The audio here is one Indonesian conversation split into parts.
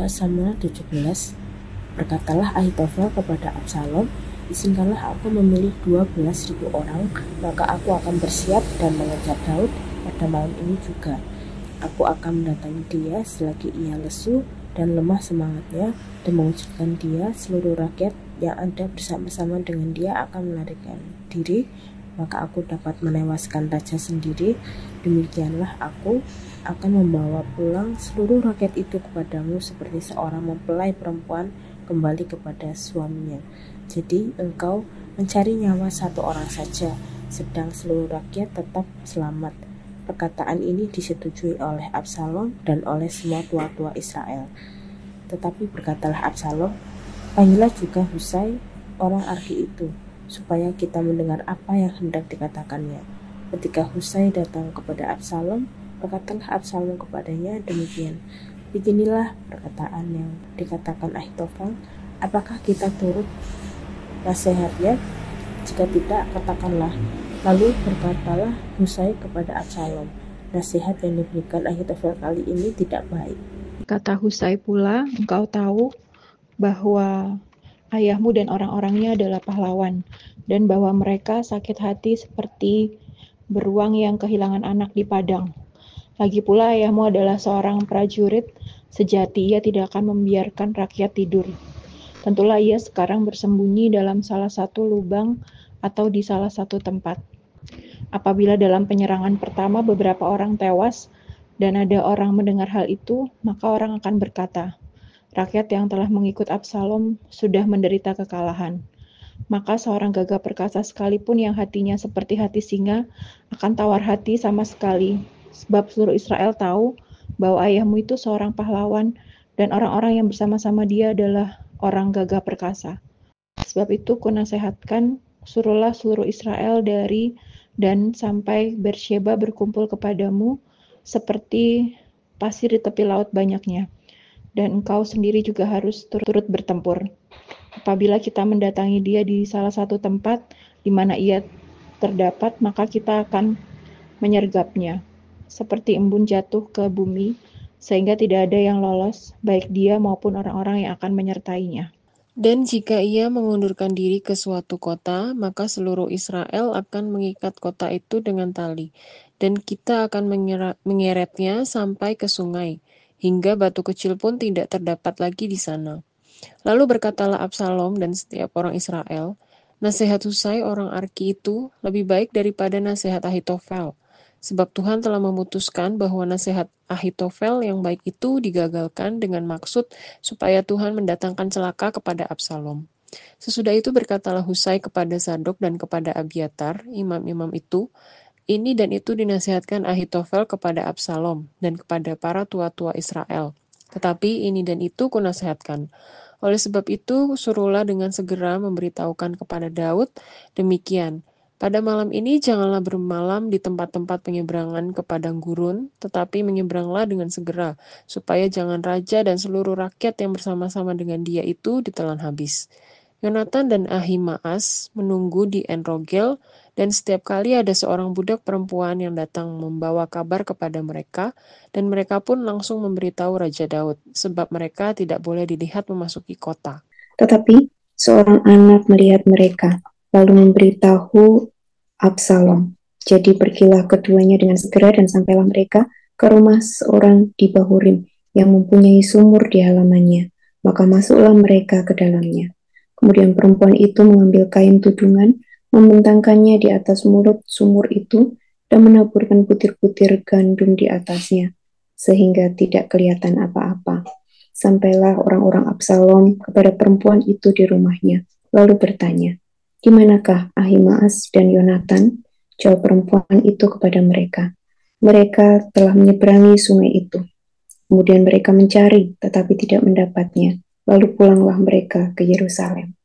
Samuel 17, berkatalah Ahitofel kepada Absalom, izinkanlah aku memilih 12.000 orang, maka aku akan bersiap dan mengejar Daud pada malam ini juga. Aku akan mendatangi dia selagi ia lesu dan lemah semangatnya, dan mewujudkan dia. Seluruh rakyat yang ada bersama-sama dengan dia akan melarikan diri, maka aku dapat menewaskan raja sendiri. Demikianlah aku akan membawa pulang seluruh rakyat itu kepadamu seperti seorang mempelai perempuan kembali kepada suaminya. Jadi engkau mencari nyawa satu orang saja, sedang seluruh rakyat tetap selamat. Perkataan ini disetujui oleh Absalom dan oleh semua tua-tua Israel. Tetapi berkatalah Absalom, panggillah juga Husai orang Arki itu, supaya kita mendengar apa yang hendak dikatakannya. Ketika Husai datang kepada Absalom, berkatalah Absalom kepadanya demikian, beginilah perkataan yang dikatakan Ahitofel, apakah kita turut nasihatnya? Jika tidak, katakanlah. Lalu berkatalah Husai kepada Absalom, nasihat yang diberikan Ahitofel kali ini tidak baik. Kata Husai pula, engkau tahu bahwa ayahmu dan orang-orangnya adalah pahlawan, dan bahwa mereka sakit hati seperti beruang yang kehilangan anak di padang. Lagi pula ayahmu adalah seorang prajurit sejati, ia tidak akan membiarkan rakyat tidur. Tentulah ia sekarang bersembunyi dalam salah satu lubang atau di salah satu tempat. Apabila dalam penyerangan pertama beberapa orang tewas dan ada orang mendengar hal itu, maka orang akan berkata, rakyat yang telah mengikut Absalom sudah menderita kekalahan. Maka seorang gagah perkasa sekalipun yang hatinya seperti hati singa akan tawar hati sama sekali, sebab seluruh Israel tahu bahwa ayahmu itu seorang pahlawan dan orang-orang yang bersama-sama dia adalah orang gagah perkasa. Sebab itu kunasehatkan, suruhlah seluruh Israel dari dan sampai Bersheba berkumpul kepadamu seperti pasir di tepi laut banyaknya. Dan engkau sendiri juga harus turut bertempur. Apabila kita mendatangi dia di salah satu tempat di mana ia terdapat, maka kita akan menyergapnya, seperti embun jatuh ke bumi, sehingga tidak ada yang lolos, baik dia maupun orang-orang yang akan menyertainya. Dan jika ia mengundurkan diri ke suatu kota, maka seluruh Israel akan mengikat kota itu dengan tali, dan kita akan mengeretnya sampai ke sungai, hingga batu kecil pun tidak terdapat lagi di sana. Lalu berkatalah Absalom dan setiap orang Israel, nasihat Husai orang Arki itu lebih baik daripada nasihat Ahitofel. Sebab Tuhan telah memutuskan bahwa nasihat Ahitofel yang baik itu digagalkan dengan maksud supaya Tuhan mendatangkan celaka kepada Absalom. Sesudah itu berkatalah Husai kepada Zadok dan kepada Abiatar, imam-imam itu, ini dan itu dinasihatkan Ahitofel kepada Absalom dan kepada para tua-tua Israel. Tetapi ini dan itu kunasihatkan. Oleh sebab itu, suruhlah dengan segera memberitahukan kepada Daud demikian. Pada malam ini janganlah bermalam di tempat-tempat penyeberangan ke padang gurun, tetapi menyeberanglah dengan segera, supaya jangan raja dan seluruh rakyat yang bersama-sama dengan dia itu ditelan habis. Yonatan dan Ahimaas menunggu di En-Rogel, dan setiap kali ada seorang budak perempuan yang datang membawa kabar kepada mereka, dan mereka pun langsung memberitahu Raja Daud, sebab mereka tidak boleh dilihat memasuki kota. Tetapi seorang anak melihat mereka, lalu memberitahu Absalom. Jadi pergilah keduanya dengan segera dan sampailah mereka ke rumah seorang di Bahurim yang mempunyai sumur di halamannya. Maka masuklah mereka ke dalamnya. Kemudian perempuan itu mengambil kain tudungan, membentangkannya di atas mulut sumur itu, dan menaburkan butir-butir gandum di atasnya, sehingga tidak kelihatan apa-apa. Sampailah orang-orang Absalom kepada perempuan itu di rumahnya, lalu bertanya, di manakah Ahimaas dan Yonatan? Jawab perempuan itu kepada mereka, mereka telah menyeberangi sungai itu. Kemudian mereka mencari, tetapi tidak mendapatnya. Lalu pulanglah mereka ke Yerusalem.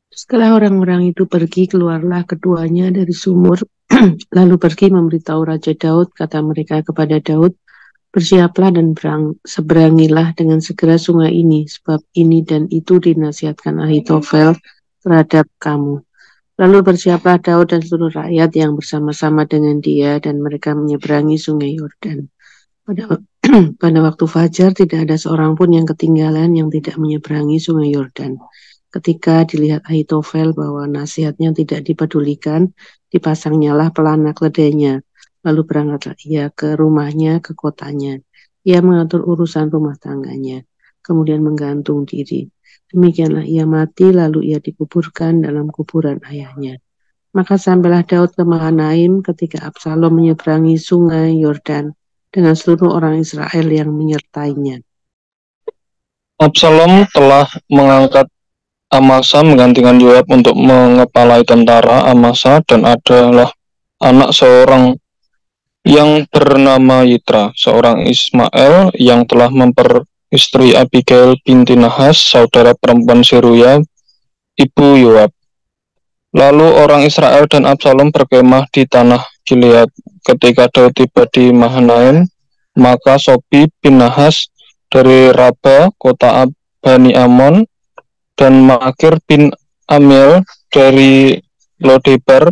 Setelah orang-orang itu pergi, keluarlah keduanya dari sumur, lalu pergi memberitahu Raja Daud, kata mereka kepada Daud, bersiaplah dan seberangilah dengan segera sungai ini, sebab ini dan itu dinasihatkan Ahitofel terhadap kamu. Lalu bersiaplah Daud dan seluruh rakyat yang bersama-sama dengan dia, dan mereka menyeberangi sungai Yordan. Pada, pada waktu fajar tidak ada seorang pun yang ketinggalan yang tidak menyeberangi sungai Yordan. Ketika dilihat Ahitofel bahwa nasihatnya tidak dipedulikan, dipasangnyalah pelana keledainya. Lalu berangkatlah ia ke rumahnya, ke kotanya. Ia mengatur urusan rumah tangganya, kemudian menggantung diri. Demikianlah ia mati, lalu ia dikuburkan dalam kuburan ayahnya. Maka sampailah Daud ke Mahanaim ketika Absalom menyeberangi sungai Yordan dengan seluruh orang Israel yang menyertainya. Absalom telah mengangkat Amasa menggantikan Yoab untuk mengepalai tentara. Amasa dan adalah anak seorang yang bernama Yitra, seorang Ismail yang telah memperistri Abigail binti Nahas, saudara perempuan Seruya, ibu Yoab. Lalu orang Israel dan Absalom berkemah di tanah Gilead. Ketika Daud tiba di Mahanaim, maka Sobi bin Nahas dari Raba, kota Bani Amon, dan Makir bin Amiel dari Lodebar,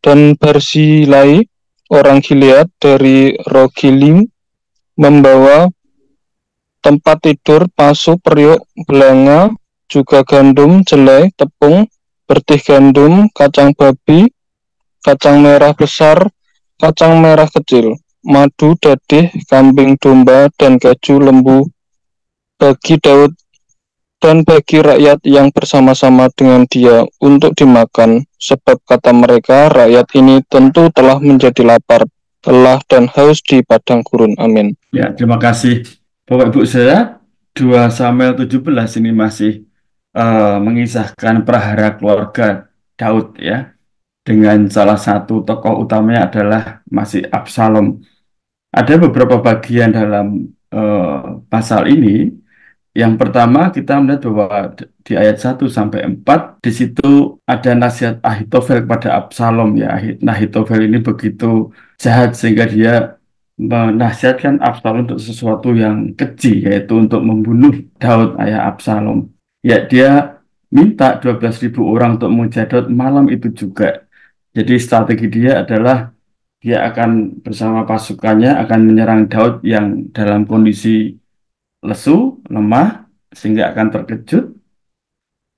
dan Barzilai orang Gilead dari Rogilim membawa tempat tidur, pasu, periuk, belanga, juga gandum, jelai, tepung, bertih gandum, kacang babi, kacang merah besar, kacang merah kecil, madu, dadih, kambing domba, dan keju lembu bagi Daud dan bagi rakyat yang bersama-sama dengan dia untuk dimakan, sebab kata mereka, rakyat ini tentu telah menjadi lapar, lelah, dan haus di padang gurun. Amin. Ya, terima kasih Bapak Ibu saya. 2 Samuel 17 ini masih mengisahkan prahara keluarga Daud ya, dengan salah satu tokoh utamanya adalah masih Absalom. Ada beberapa bagian dalam pasal ini. Yang pertama kita melihat bahwa di ayat 1 sampai 4 di situ ada nasihat Ahitofel kepada Absalom ya. Nah, Ahitofel ini begitu jahat sehingga dia menasihatkan Absalom untuk sesuatu yang keji, yaitu untuk membunuh Daud ayah Absalom. Ya, dia minta 12.000 orang untuk mengejar Daud malam itu juga. Jadi strategi dia adalah dia akan bersama pasukannya akan menyerang Daud yang dalam kondisi lesu, lemah, sehingga akan terkejut,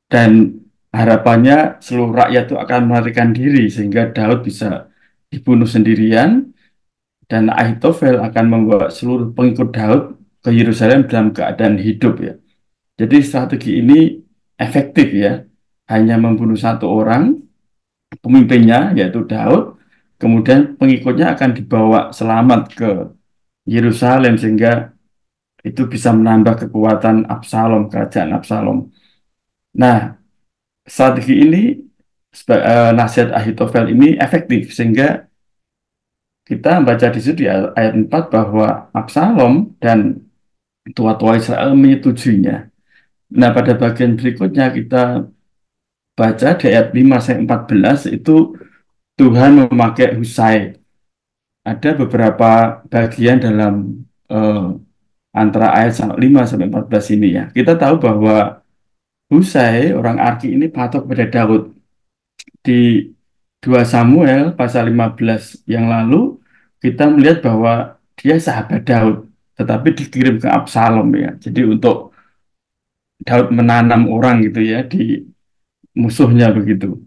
dan harapannya seluruh rakyat itu akan melarikan diri sehingga Daud bisa dibunuh sendirian, dan Ahitofel akan membawa seluruh pengikut Daud ke Yerusalem dalam keadaan hidup ya. Jadi strategi ini efektif ya, hanya membunuh satu orang, pemimpinnya yaitu Daud, kemudian pengikutnya akan dibawa selamat ke Yerusalem sehingga itu bisa menambah kekuatan Absalom, kerajaan Absalom. Nah, strategi ini, nasihat Ahitofel ini efektif sehingga kita baca di situ di ayat 4 bahwa Absalom dan tua-tua Israel menyetujuinya. Nah, pada bagian berikutnya kita baca di ayat 5-14 itu Tuhan memakai Husai. Ada beberapa bagian dalam antara ayat 5-14 ini ya. Kita tahu bahwa Husai, orang Arki ini patok pada Daud. Di 2 Samuel pasal 15 yang lalu, kita melihat bahwa dia sahabat Daud, tetapi dikirim ke Absalom ya. Jadi untuk Daud menanam orang gitu ya, di musuhnya begitu.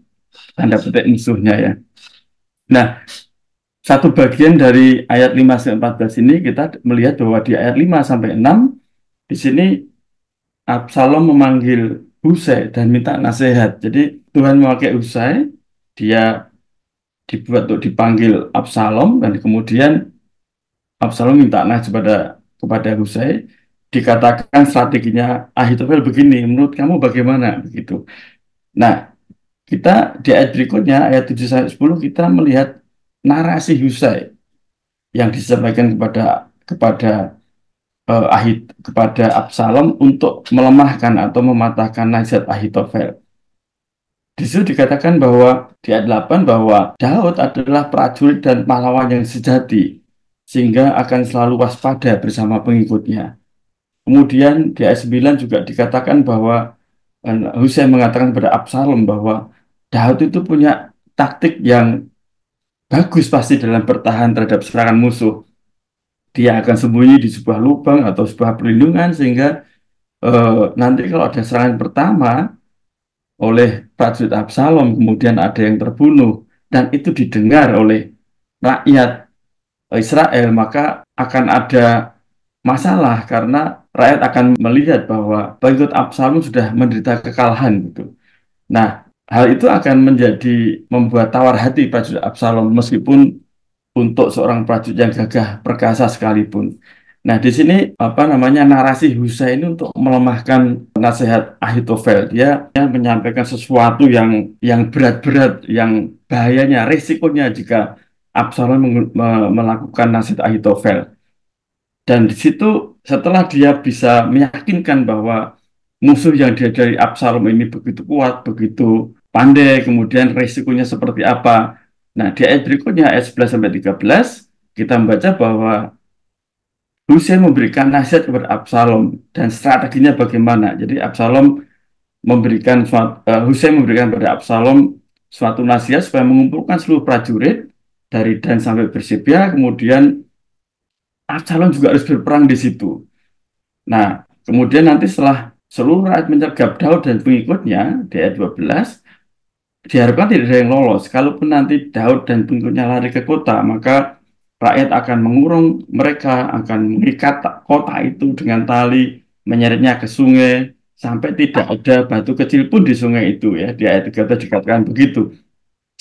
Tanda petik musuhnya ya. Nah, satu bagian dari ayat 5-14 ini kita melihat bahwa di ayat 5-6, di sini Absalom memanggil Husai dan minta nasihat. Jadi Tuhan memakai Husai, dia dibuat untuk dipanggil Absalom, dan kemudian Absalom minta nasihat kepada Husai. Dikatakan strateginya Ahitofel begini, menurut kamu bagaimana? Begitu. Nah, kita di ayat berikutnya, ayat 7-10, kita melihat narasi Husai yang disampaikan kepada kepada Absalom untuk melemahkan atau mematahkan nasihat Ahitofel. Di situ dikatakan bahwa di ayat 8 bahwa Daud adalah prajurit dan pahlawan yang sejati, sehingga akan selalu waspada bersama pengikutnya. Kemudian di ayat 9 juga dikatakan bahwa Husai mengatakan kepada Absalom bahwa Daud itu punya taktik yang bagus pasti dalam bertahan terhadap serangan musuh. dia akan sembunyi di sebuah lubang atau sebuah perlindungan sehingga nanti kalau ada serangan pertama oleh prajurit Absalom, kemudian ada yang terbunuh, dan itu didengar oleh rakyat Israel, maka akan ada masalah karena rakyat akan melihat bahwa pengikut Absalom sudah menderita kekalahan gitu. Nah, hal itu akan membuat tawar hati prajurit Absalom meskipun untuk seorang prajurit yang gagah perkasa sekalipun. Nah, di sini apa namanya narasi Husai ini untuk melemahkan nasihat Ahitofel. Dia menyampaikan sesuatu yang berat-berat, yang bahayanya, risikonya jika Absalom melakukan nasihat Ahitofel. Dan di situ setelah dia bisa meyakinkan bahwa musuh yang dia dari Absalom ini begitu kuat, begitu pandai, kemudian risikonya seperti apa. Nah, di ayat berikutnya, ayat 11 sampai 13, kita membaca bahwa Hussein memberikan nasihat kepada Absalom dan strateginya bagaimana. Jadi Hussein memberikan kepada Absalom suatu nasihat supaya mengumpulkan seluruh prajurit dari Dan sampai Bersebia, kemudian Absalom juga harus berperang di situ. Nah, kemudian nanti setelah seluruh rakyat menyergap Daud dan pengikutnya, di ayat 12, diharapkan tidak ada yang lolos. Kalaupun nanti Daud dan pengikutnya lari ke kota, maka rakyat akan mengurung mereka, akan mengikat kota itu dengan tali, menyeretnya ke sungai, sampai tidak ada batu kecil pun di sungai itu ya. Di ayat 13 dikatakan begitu.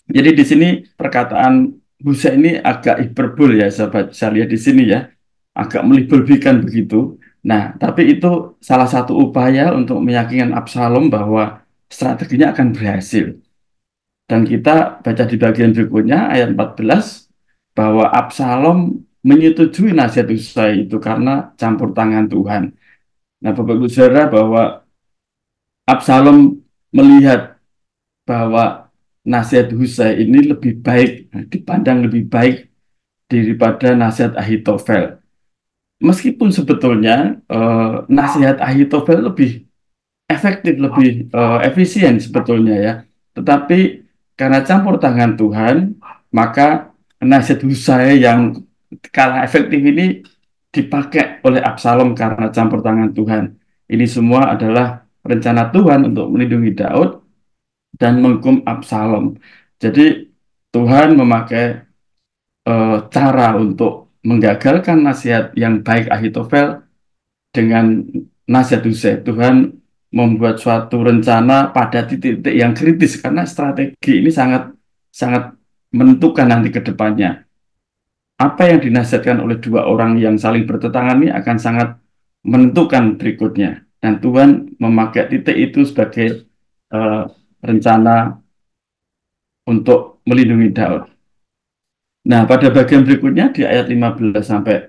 Jadi di sini perkataan Hussein ini agak hiperbol ya, sahabat. Saya lihat di sini ya, agak melebih-lebihkan begitu. Nah, tapi itu salah satu upaya untuk meyakinkan Absalom bahwa strateginya akan berhasil. Dan kita baca di bagian berikutnya ayat 14 bahwa Absalom menyetujui nasihat Husai itu karena campur tangan Tuhan. Nah, Bapak Ibu Saudara, bahwa Absalom melihat bahwa nasihat Husai ini lebih baik, dipandang lebih baik daripada nasihat Ahitofel. Meskipun sebetulnya nasihat Ahitofel lebih efektif, lebih efisien sebetulnya ya. Tetapi karena campur tangan Tuhan, maka nasihat Husai yang kalah efektif ini dipakai oleh Absalom karena campur tangan Tuhan. Ini semua adalah rencana Tuhan untuk melindungi Daud dan menghukum Absalom. Jadi Tuhan memakai cara untuk menggagalkan nasihat yang baik Ahitofel dengan nasihat Husai. Tuhan membuat suatu rencana pada titik-titik yang kritis karena strategi ini sangat sangat menentukan nanti ke depannya. Apa yang dinasihatkan oleh dua orang yang saling bertentangan ini akan sangat menentukan berikutnya. Dan Tuhan memakai titik itu sebagai rencana untuk melindungi Daud. Nah, pada bagian berikutnya di ayat 15 sampai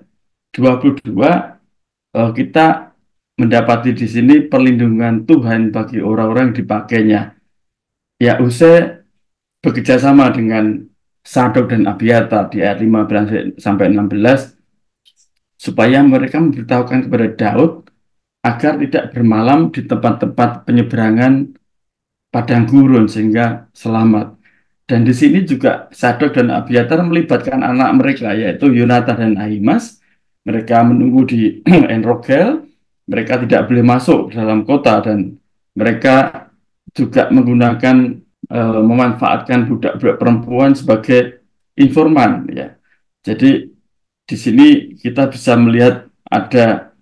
22 kita mendapati di sini perlindungan Tuhan bagi orang-orang yang dipakainya. Ya, Husai bekerja sama dengan Sadok dan Abiatar di ayat 15 sampai 16 supaya mereka memberitahukan kepada Daud agar tidak bermalam di tempat-tempat penyeberangan padang gurun sehingga selamat. Dan di sini juga Sadok dan Abiatar melibatkan anak mereka yaitu Yonatan dan Ahimas. Mereka menunggu di Enrogel. Mereka tidak boleh masuk dalam kota dan mereka juga menggunakan memanfaatkan budak-budak perempuan sebagai informan ya. Jadi di sini kita bisa melihat ada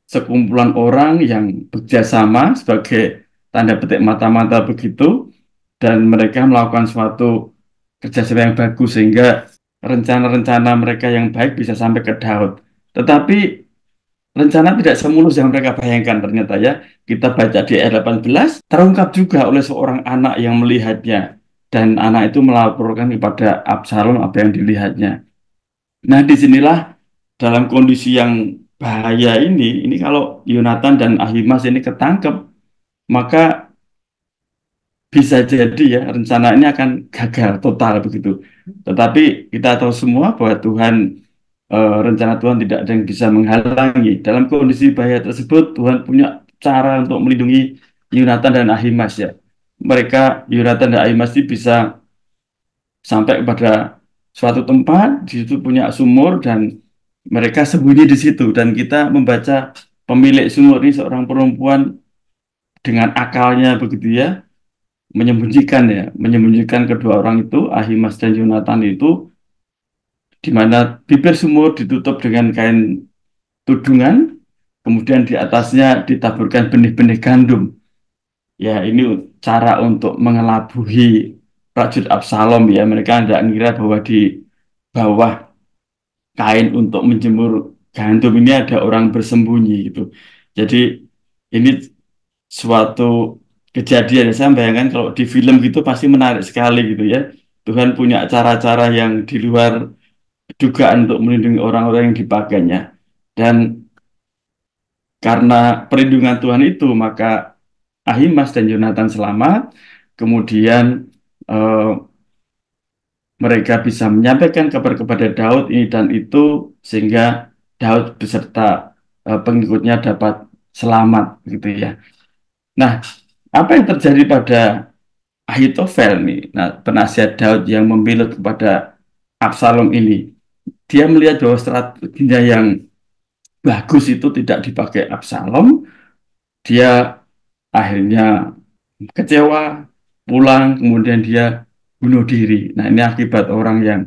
sekumpulan orang yang bekerjasama sebagai tanda petik mata-mata begitu dan mereka melakukan suatu kerjasama yang bagus sehingga rencana-rencana mereka yang baik bisa sampai ke Daud. Tetapi rencana tidak semulus yang mereka bayangkan ternyata ya. Kita baca di ayat 18, terungkap juga oleh seorang anak yang melihatnya. Dan anak itu melaporkan kepada Absalom apa yang dilihatnya. Nah, disinilah dalam kondisi yang bahaya ini kalau Yonatan dan Ahimas ini ketangkep, maka bisa jadi ya rencana ini akan gagal total begitu. Tetapi kita tahu semua bahwa rencana Tuhan tidak ada yang bisa menghalangi. Dalam kondisi bahaya tersebut, Tuhan punya cara untuk melindungi Yonatan dan Ahimas ya. Yonatan dan Ahimas ini bisa sampai kepada suatu tempat, di situ punya sumur dan Mereka sembunyi di situ dan kita membaca pemilik sumur ini seorang perempuan dengan akalnya begitu ya, menyembunyikan kedua orang itu, Ahimaaz dan Yonatan itu, di mana bibir sumur ditutup dengan kain tudungan, kemudian di atasnya ditaburkan benih-benih gandum. Ya, ini cara untuk mengelabui prajurit Absalom ya. Mereka tidak mengira bahwa di bawah kain untuk menjemur gandum ini ada orang bersembunyi gitu. Jadi ini suatu kejadian. Saya bayangkan kalau di film gitu pasti menarik sekali gitu ya. Tuhan punya cara-cara yang di luar dugaan untuk melindungi orang-orang yang dipakainya. Dan karena perlindungan Tuhan itu, maka Ahimaaz dan Yonatan selamat. Kemudian eh, mereka bisa menyampaikan kabar kepada Daud ini dan itu, sehingga Daud beserta pengikutnya dapat selamat gitu ya. Nah, apa yang terjadi pada Ahitofel nih? Nah, penasihat Daud yang membelut kepada Absalom ini, dia melihat bahwa strateginya yang bagus itu tidak dipakai Absalom. Dia akhirnya kecewa, pulang, kemudian dia bunuh diri. Nah, ini akibat orang yang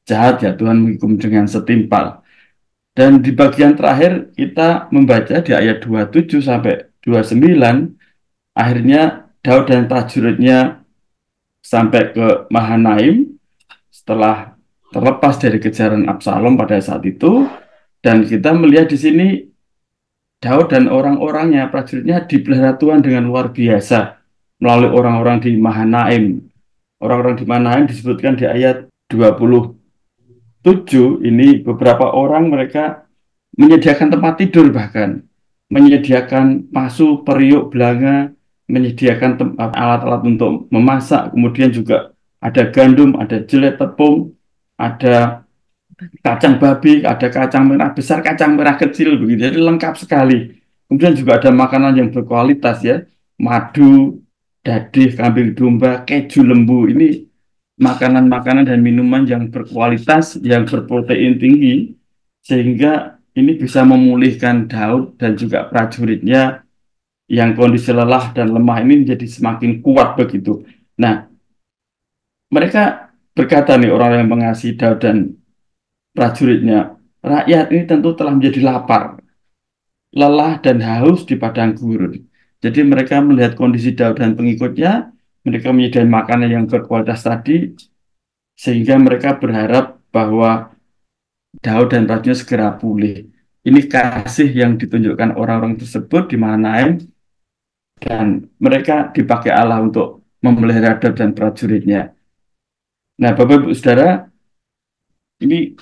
jahat ya, Tuhan menghukum dengan setimpal. Dan di bagian terakhir kita membaca di ayat 27 sampai 29, akhirnya Daud dan prajuritnya sampai ke Mahanaim setelah terlepas dari kejaran Absalom pada saat itu. Dan kita melihat di sini Daud dan orang-orangnya, prajuritnya dipelihara Tuhan dengan luar biasa melalui orang-orang di Mahanaim. Orang-orang di Mahanaim disebutkan di ayat 27, ini beberapa orang mereka menyediakan tempat tidur, bahkan menyediakan pasu, periuk, belanga, menyediakan alat-alat untuk memasak, kemudian juga ada gandum, ada jelai tepung, ada kacang babi, ada kacang merah besar, kacang merah kecil begitu. Jadi lengkap sekali. Kemudian juga ada makanan yang berkualitas ya, madu, dadih, kambing domba, keju lembu. Ini makanan-makanan dan minuman yang berkualitas, yang berprotein tinggi, sehingga ini bisa memulihkan Daud dan juga prajuritnya yang kondisi lelah dan lemah ini menjadi semakin kuat begitu. Nah, mereka berkata nih, orang yang mengasihi Daud dan prajuritnya, rakyat ini tentu telah menjadi lapar, lelah dan haus di padang gurun. Jadi mereka melihat kondisi Daud dan pengikutnya, mereka menyediakan makanan yang berkualitas tadi, sehingga mereka berharap bahwa Daud dan prajuritnya segera pulih. Ini kasih yang ditunjukkan orang-orang tersebut di Mahanaim, dan mereka dipakai Allah untuk memelihara Daud dan prajuritnya. Nah, Bapak Ibu Saudara, ini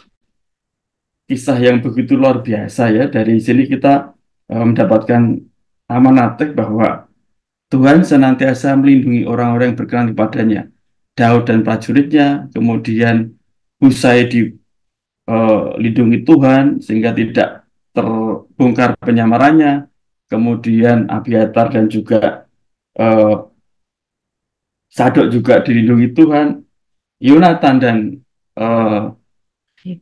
kisah yang begitu luar biasa ya. Dari sini kita mendapatkan amanat bahwa Tuhan senantiasa melindungi orang-orang yang berkenan kepadanya. Daud dan prajuritnya, kemudian Husai dilindungi Tuhan sehingga tidak terbongkar penyamarannya. Kemudian Abiatar dan juga eh, Sadok juga dilindungi Tuhan. Yonatan dan eh,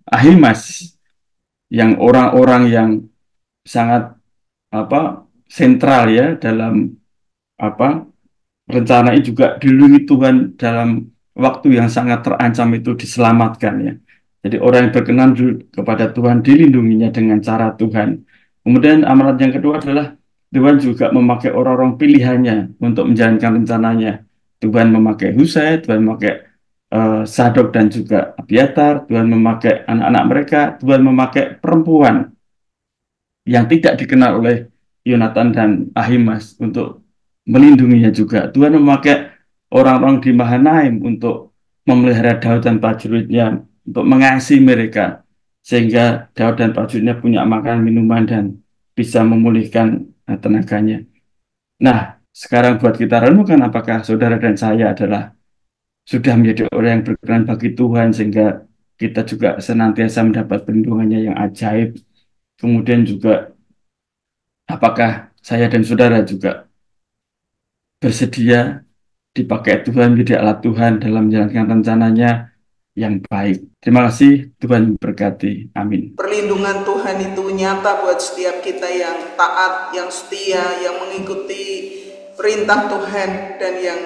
Ahimaaz yang orang-orang yang sangat sentral ya dalam apa rencana ini juga dilindungi Tuhan dalam waktu yang sangat terancam itu diselamatkan ya. Jadi orang yang berkenan kepada Tuhan dilindunginya dengan cara Tuhan. Kemudian amanat yang kedua adalah Tuhan juga memakai orang-orang pilihannya untuk menjalankan rencananya. Tuhan memakai Husai, Tuhan memakai Sadok dan juga Abiatar, Tuhan memakai anak-anak mereka, Tuhan memakai perempuan yang tidak dikenal oleh Yonatan dan Ahimaaz untuk melindunginya juga. Tuhan memakai orang-orang di Mahanaim untuk memelihara Daud dan prajuritnya, untuk mengasihi mereka, sehingga Daud dan prajuritnya punya makanan, minuman, dan bisa memulihkan tenaganya. Nah, sekarang buat kita renungkan, apakah saudara dan saya adalah sudah menjadi orang yang berkenan bagi Tuhan, sehingga kita juga senantiasa mendapat perlindungannya yang ajaib. Kemudian juga apakah saya dan saudara juga bersedia dipakai Tuhan menjadi alat Tuhan dalam menjalankan rencananya, yang baik. Terima kasih, Tuhan berkati. Amin. Perlindungan Tuhan itu nyata buat setiap kita yang taat, yang setia, yang mengikuti perintah Tuhan dan yang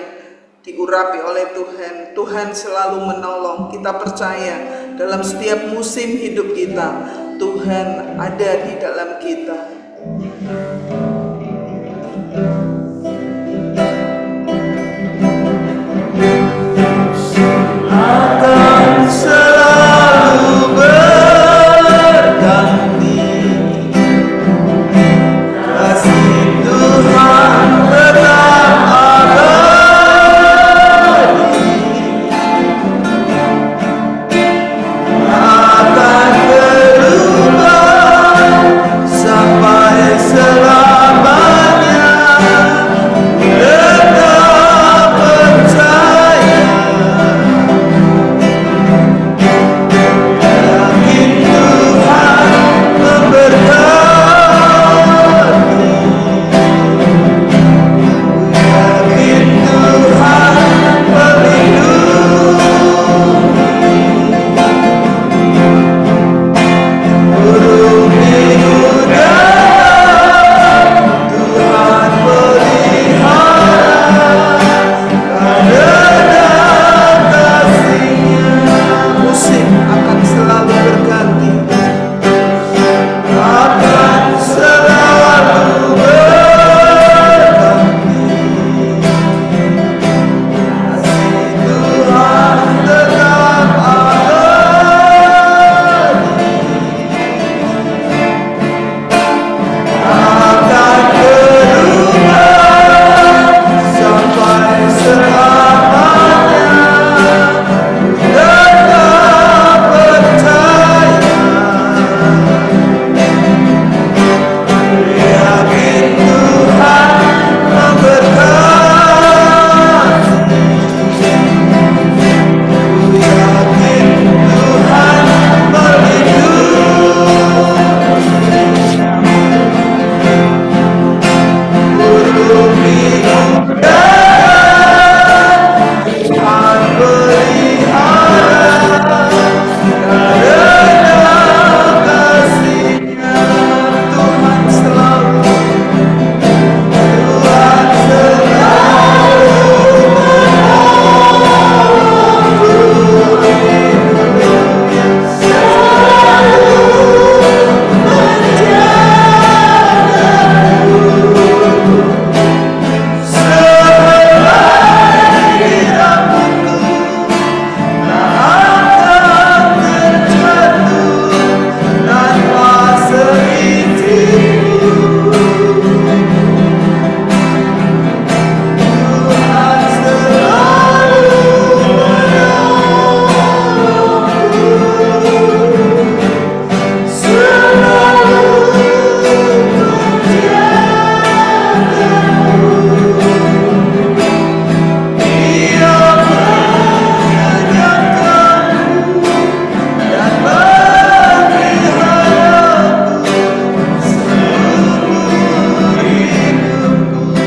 diurapi oleh Tuhan. Tuhan selalu menolong. Kita percaya dalam setiap musim hidup kita, Tuhan ada di dalam kita. Akan selalu berganti kasih Tuhan tetap abadi, akan berubah sampai selamanya. Tetap percaya, yakin Tuhan memberkati, yakin Tuhan melindungi, burung di udara Tuhan pelihara, karena kasih-Nya. Musim akan selalu berganti, akan selalu berganti, kasih Tuhan tetap abadi, akan berubah sampai selamanya. Tetap percaya, yakin Tuhan memberkati, yakin Tuhan melindungi, burung di udara Tuhan pelihara, karena kasih-Nya. Tuhan selalu, Tuhan selalu menolong, selalu menjagaku selagi rambutku akan terjatuh tanpa seizinku. Tuhan selalu menolongku, selalu menjagaku. Dia mengenyangkanku dan memeliharaku seumur hidupku.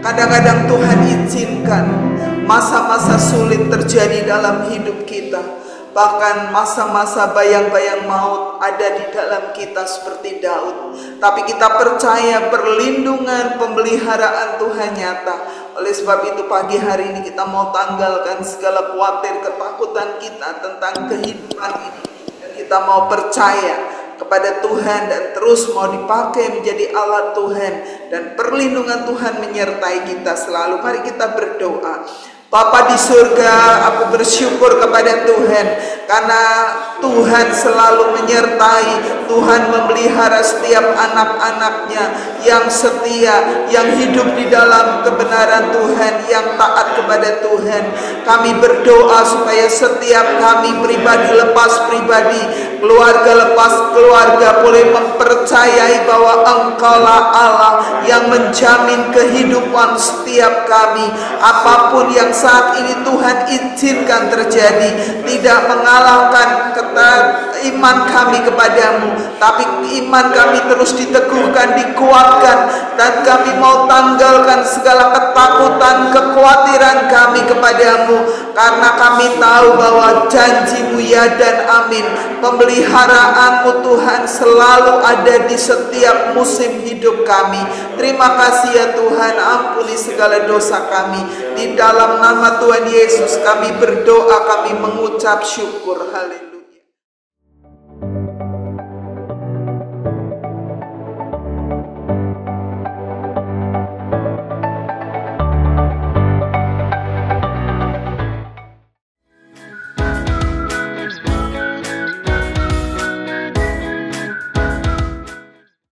Kadang-kadang Tuhan izinkan masa-masa sulit terjadi dalam hidup kita. Bahkan masa-masa bayang-bayang maut ada di dalam kita seperti Daud. Tapi kita percaya perlindungan pemeliharaan Tuhan nyata. Oleh sebab itu pagi hari ini kita mau tanggalkan segala khawatir ketakutan kita tentang kehidupan ini. Dan kita mau percaya kepada Tuhan dan terus mau dipakai menjadi alat Tuhan. Dan perlindungan Tuhan menyertai kita selalu. Mari kita berdoa. Bapa di surga, aku bersyukur kepada Tuhan karena Tuhan selalu menyertai, Tuhan memelihara setiap anak-anaknya yang setia, yang hidup di dalam kebenaran Tuhan, yang taat kepada Tuhan. Kami berdoa supaya setiap kami pribadi lepas pribadi, keluarga lepas keluarga boleh mempercayai bahwa Engkaulah Allah yang menjamin kehidupan setiap kami. Apapun yang saat ini Tuhan izinkan terjadi tidak mengalahkan iman kami kepadamu, tapi iman kami terus diteguhkan, dikuatkan, dan kami mau tanggalkan segala ketakutan, kekhawatiran kami kepadamu, karena kami tahu bahwa janji-Mu ya dan amin. Pemeliharaan-Mu Tuhan selalu ada di setiap musim hidup kami. Terima kasih ya Tuhan, ampuni segala dosa kami. Di dalam nama Tuhan Yesus kami berdoa, kami mengucap syukur. Haleluya.